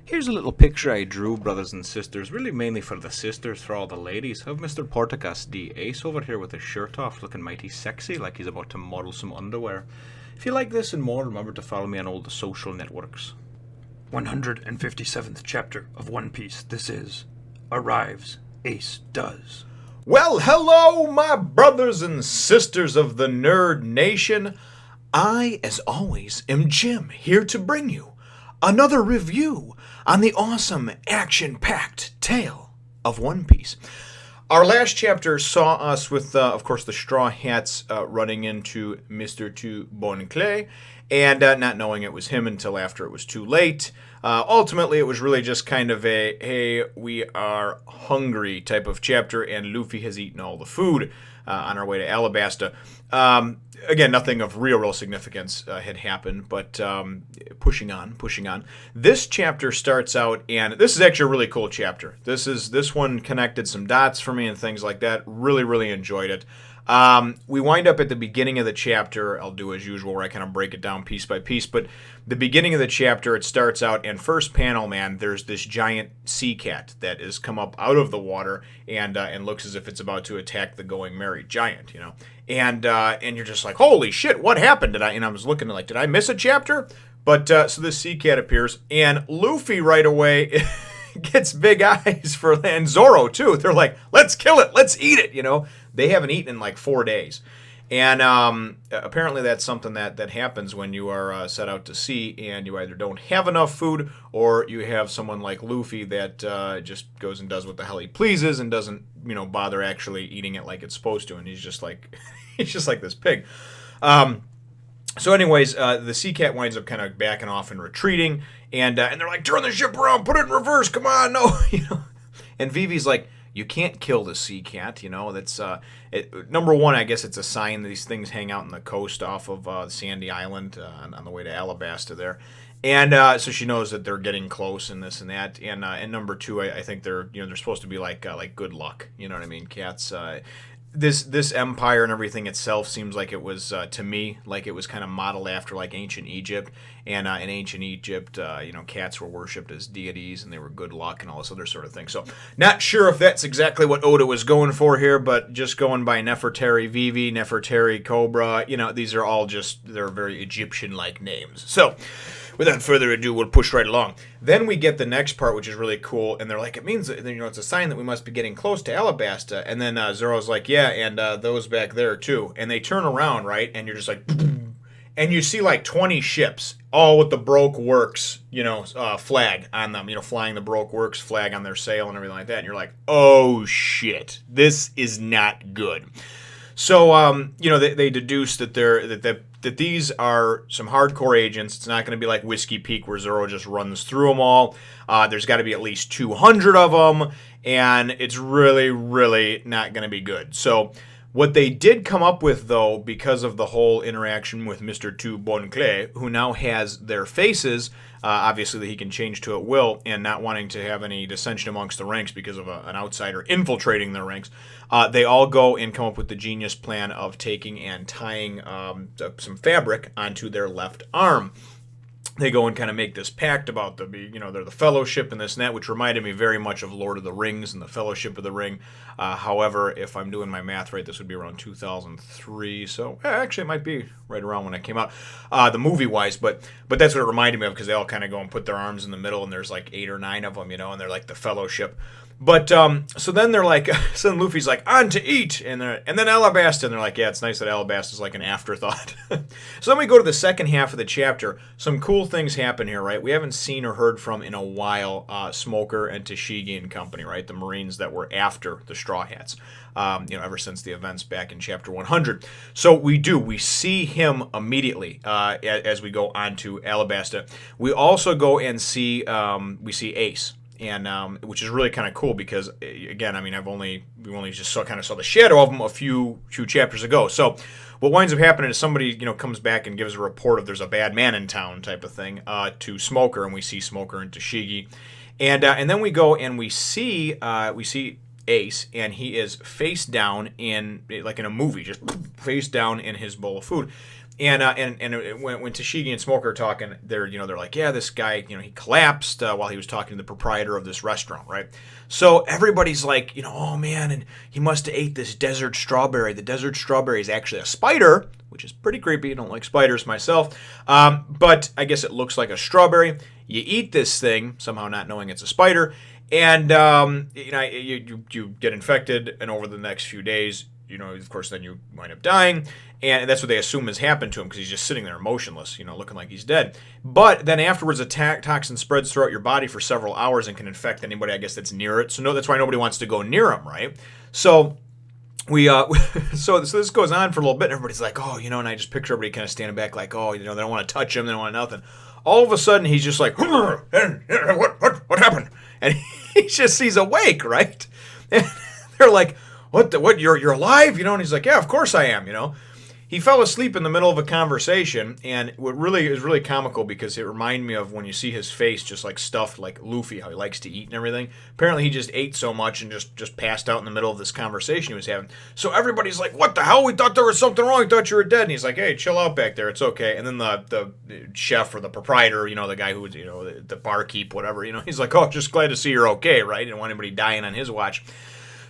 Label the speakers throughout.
Speaker 1: Here's a little picture I drew, brothers and sisters, really mainly for the sisters, for all the ladies, of Mr. Portgas D. Ace over here with his shirt off, looking mighty sexy, like he's about to model some underwear. If you like this and more, remember to follow me on all the social networks.
Speaker 2: 157th chapter of One Piece. This is Arrives, Ace Does.
Speaker 3: Well, hello, my brothers and sisters of the Nerd Nation. I, as always, am Jim, here to bring you another review on the awesome, action-packed tale of One Piece. Our last chapter saw us with, of course, the Straw Hats running into Mr. Tu Bon Clay, and not knowing it was him until after it was too late. Ultimately, it was really just kind of a, hey, we are hungry type of chapter, and Luffy has eaten all the food on our way to Alabasta. Again, nothing of real significance had happened, but pushing on. This chapter starts out, and this is actually a really cool chapter. This one connected some dots for me and things like that. Really enjoyed it. We wind up at the beginning of the chapter. I'll do as usual where I kind of break it down piece by piece, but the beginning of the chapter, it starts out, and first panel, man, there's this giant sea cat that has come up out of the water and looks as if it's about to attack the Going Merry giant, you know. And you're just like, holy shit, what happened? I was looking like, did I miss a chapter? But so this sea cat appears, and Luffy right away gets big eyes for, and Zoro too. They're like, let's kill it, let's eat it, you know. They haven't eaten in like 4 days. And apparently that's something that happens when you are set out to sea and you either don't have enough food or you have someone like Luffy that just goes and does what the hell he pleases and doesn't, you know, bother actually eating it like it's supposed to. And he's just like, he's just like this pig. So anyways, the sea cat winds up kind of backing off and retreating. And they're like, turn the ship around, put it in reverse, come on, no. You know? And Vivi's like, you can't kill the sea cat, you know. That's number one. I guess it's a sign that these things hang out on the coast off of Sandy Island on the way to Alabasta there, and so she knows that they're getting close and this and that. And number two, I think they're supposed to be like good luck. You know what I mean? Cats. This empire and everything itself seems like it was to me like it was kind of modeled after like ancient Egypt, and in ancient Egypt, cats were worshipped as deities and they were good luck and all this other sort of thing. So not sure if that's exactly what Oda was going for here, but just going by Nefertari Vivi, Nefertari Cobra, these are all they're very Egyptian-like names. So without further ado, we'll push right along. Then we get the next part, which is really cool, and they're like, it means, it's a sign that we must be getting close to Alabasta. And then Zoro's like, yeah, and those back there too. And they turn around, right, and you're just like, and you see like 20 ships, all with the Broke Works, flag on them, flying the Broke Works flag on their sail and everything like that. And you're like, oh shit, this is not good. So, they deduce that that these are some hardcore agents. It's not going to be like Whiskey Peak where Zoro just runs through them all. There's got to be at least 200 of them, and it's really not going to be good. So what they did come up with, though, because of the whole interaction with Mr. Tu Bon Clay, who now has their faces, obviously that he can change to at will, and not wanting to have any dissension amongst the ranks because of an outsider infiltrating their ranks, they all go and come up with the genius plan of taking and tying some fabric onto their left arm. They go and kind of make this pact about they're the Fellowship and this and that, which reminded me very much of Lord of the Rings and the Fellowship of the Ring. However, if I'm doing my math right, this would be around 2003. So actually, it might be right around when it came out, the movie-wise. But that's what it reminded me of, because they all kind of go and put their arms in the middle, and there's like 8 or 9 of them, and they're like the Fellowship. But so then they're like, so then Luffy's like, on to eat, and then Alabasta, and they're like, yeah, it's nice that Alabasta is like an afterthought. So then we go to the second half of the chapter. Some cool things happen here, right? We haven't seen or heard from in a while Smoker and Tashigi and company, right? The Marines that were after the Straw Hats, ever since the events back in chapter 100. So we see him immediately as we go on to Alabasta. We also go and see Ace. And which is really kind of cool because, again, we only just saw the shadow of him a few chapters ago. So what winds up happening is somebody comes back and gives a report of there's a bad man in town type of thing to Smoker, and we see Smoker and Tashigi, and then we go and we see Ace, and he is face down in a movie, just face down in his bowl of food. when Tashigi and Smoker are talking, they're like, yeah, this guy, he collapsed while he was talking to the proprietor of this restaurant, right? So everybody's like, oh man, and he must have ate this desert strawberry. The desert strawberry is actually a spider, which is pretty creepy. I don't like spiders myself, but I guess it looks like a strawberry. You eat this thing, somehow not knowing it's a spider, and you get infected, and over the next few days, of course, then you wind up dying, and that's what they assume has happened to him because he's just sitting there motionless, looking like he's dead. But then afterwards, the toxin spreads throughout your body for several hours and can infect anybody, I guess, that's near it. So that's why nobody wants to go near him, right? So so this goes on for a little bit, and everybody's like, oh, and I just picture everybody kind of standing back like, oh, they don't want to touch him, they don't want nothing. All of a sudden, he's just like, what happened? And he's awake, right? And they're like, what, you're alive? And he's like, yeah, of course I am, He fell asleep in the middle of a conversation, and what really is really comical because it reminded me of when you see his face just like stuffed like Luffy, how he likes to eat and everything. Apparently he just ate so much and just passed out in the middle of this conversation he was having. So everybody's like, what the hell? We thought there was something wrong. We thought you were dead. And he's like, hey, chill out back there. It's okay. And then the chef or the proprietor, the guy who was, the barkeep, whatever, he's like, oh, just glad to see you're okay, right? Didn't want anybody dying on his watch.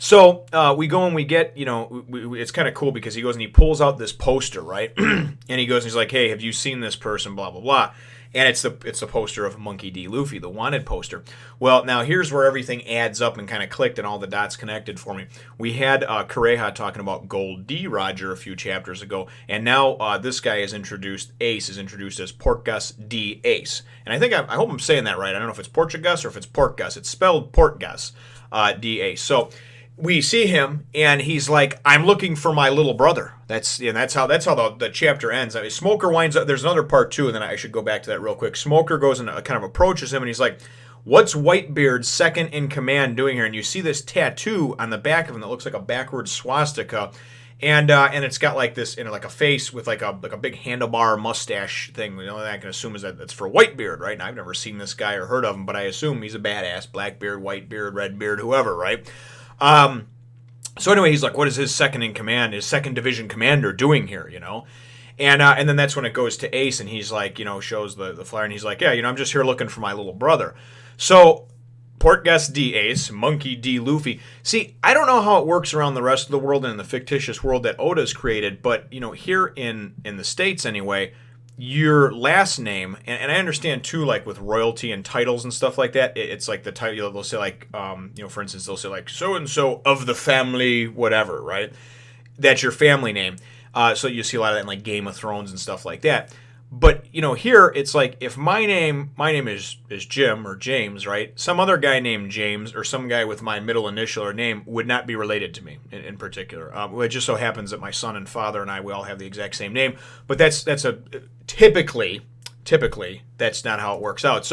Speaker 3: So we go and we get, it's kind of cool because he goes and he pulls out this poster, right? And he goes and he's like, hey, have you seen this person, blah, blah, blah. And it's the poster of Monkey D. Luffy, the wanted poster. Well, now here's where everything adds up and kind of clicked and all the dots connected for me. We had Kureha talking about Gold D. Roger a few chapters ago, and now this guy is introduced, Ace is introduced as Portgas D. Ace. And I hope I'm saying that right. I don't know if it's Portugas or if it's Portgas. It's spelled Portgas D. Ace. So we see him, and he's like, I'm looking for my little brother. That's how the chapter ends. I mean, Smoker winds up, there's another part too, and then I should go back to that real quick. Smoker goes and kind of approaches him, and he's like, what's Whitebeard's second in command doing here? And you see this tattoo on the back of him that looks like a backwards swastika, and it's got like this, like a face with like a big handlebar mustache thing. The only thing I can assume is that it's for Whitebeard, right? And I've never seen this guy or heard of him, but I assume he's a badass, Blackbeard, Whitebeard, Redbeard, whoever, right? So anyway, he's like, what is his second in command, his second division commander doing here, And then that's when it goes to Ace, and he's like, shows the flyer, and he's like, yeah, I'm just here looking for my little brother. So Portgas D. Ace, Monkey D. Luffy. See, I don't know how it works around the rest of the world and in the fictitious world that Oda's created, but, here in the States anyway, your last name, and I understand too, like with royalty and titles and stuff like that, it's like the title, they'll say like, for instance, they'll say like so-and-so of the family, whatever, right? That's your family name. So you see a lot of that in like Game of Thrones and stuff like that. But, here it's like if my name is Jim or James, right? Some other guy named James or some guy with my middle initial or name would not be related to me in particular. It just so happens that my son and father and I, we all have the exact same name. But that's typically that's not how it works out.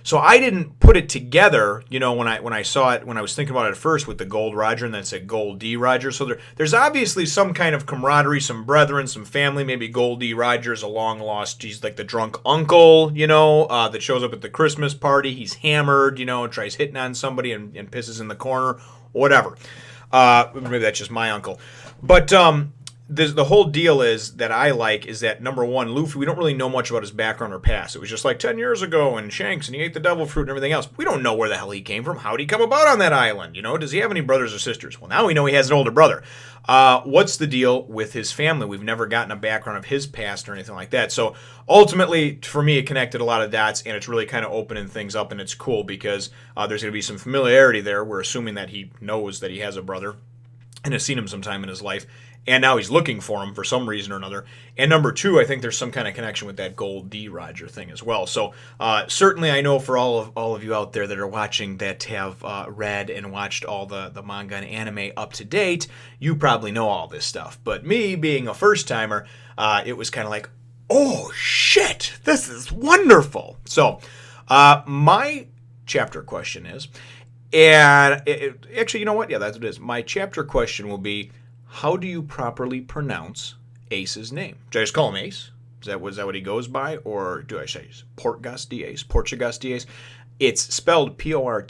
Speaker 3: So I didn't put it together, when I saw it, when I was thinking about it at first with the Gold Roger and then it said Gold D. Roger. So there's obviously some kind of camaraderie, some brethren, some family. Maybe Gold D. Roger's a long lost, he's like the drunk uncle, that shows up at the Christmas party. He's hammered, tries hitting on somebody and pisses in the corner, whatever. Maybe that's just my uncle. But the whole deal is that I like is that, number one, Luffy, we don't really know much about his background or past. It was just like 10 years ago and Shanks and he ate the devil fruit and everything else. We don't know where the hell he came from. How did he come about on that island? Does he have any brothers or sisters? Well, now we know he has an older brother. What's the deal with his family? We've never gotten a background of his past or anything like that. So ultimately, for me, it connected a lot of dots, and it's really kind of opening things up, and it's cool because there's going to be some familiarity there. We're assuming that he knows that he has a brother and has seen him sometime in his life. And now he's looking for him for some reason or another. And number two, I think there's some kind of connection with that Gold D. Roger thing as well. So certainly I know for all of you out there that are watching that have read and watched all the manga and anime up to date, you probably know all this stuff. But me, being a first-timer, it was kind of like, oh, shit, this is wonderful. So my chapter question is, and actually, you know what? Yeah, that's what it is. My chapter question will be, how do you properly pronounce Ace's name? Should I just call him Ace? Was that what he goes by? Or do I say Portgas D. Ace? Portgas D. Ace? It's spelled Portgaz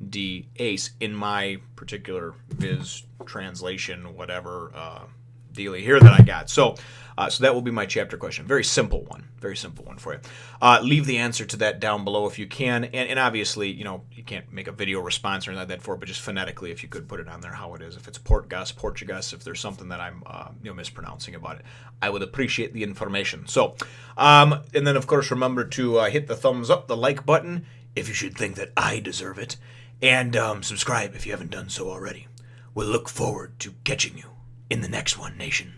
Speaker 3: D. Ace in my particular Viz translation, whatever, dealie here that I got. So that will be my chapter question. Very simple one for you. Leave the answer to that down below if you can, and obviously, you can't make a video response or anything like that for it, but just phonetically, if you could put it on there how it is. If it's Portgas, Portuguese, if there's something that I'm mispronouncing about it, I would appreciate the information. So, and then of course remember to hit the thumbs up, the like button if you should think that I deserve it, and subscribe if you haven't done so already. We'll look forward to catching you in the next one, Nation.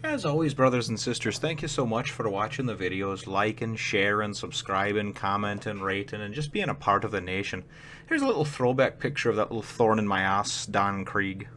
Speaker 1: As always, brothers and sisters, thank you so much for watching the videos, liking, sharing, subscribing, commenting, rating, and just being a part of the nation. Here's a little throwback picture of that little thorn in my ass, Don Krieg.